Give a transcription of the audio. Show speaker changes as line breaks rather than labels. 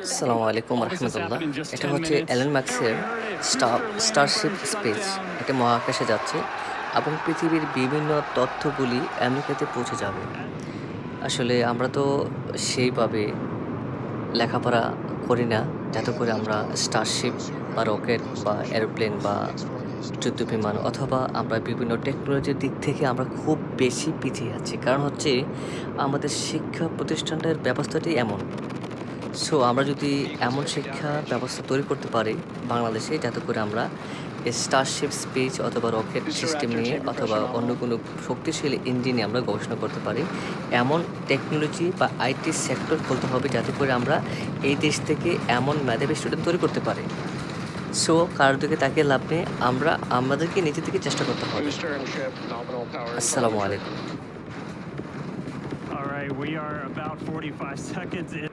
আসসালামু আলাইকুম রহমতুল্লাহ। এটা হচ্ছে এলন মাস্কের স্টারশিপ স্পেস। এটা মহাকাশে যাচ্ছে এবং পৃথিবীর বিভিন্ন তথ্যগুলি আমেরিকাতে পৌঁছে যাবে। আসলে আমরা তো সেইভাবে লেখাপড়া করি না, যাতে করে আমরা স্টারশিপ বা রকেট বা এরোপ্লেন বা যুদ্ধবিমান অথবা আমরা বিভিন্ন টেকনোলজির দিক থেকে আমরা খুব বেশি পিছিয়ে আছি। কারণ হচ্ছে আমাদের শিক্ষা প্রতিষ্ঠানের ব্যবস্থাটি এমন। সো আমরা যদি এমন শিক্ষা ব্যবস্থা তৈরি করতে পারি বাংলাদেশে, যাতে করে আমরা স্টারশিপ স্পেস অথবা রকেট সিস্টেম নিয়ে অথবা অন্য কোনো শক্তিশালী ইঞ্জিন নিয়ে আমরা গবেষণা করতে পারি, এমন টেকনোলজি বা আইটি সেক্টর খুলতে হবে, যাতে করে আমরা এই দেশ থেকে এমন মেধাবী স্টুডেন্ট তৈরি করতে পারি। সো কারোর দিকে তাকিয়ে লাভ নেই, আমরা আমাদেরকে নিজে থেকে চেষ্টা করতে হবে। আসসালামু আলাইকুম।
All right, we are about 45 seconds in.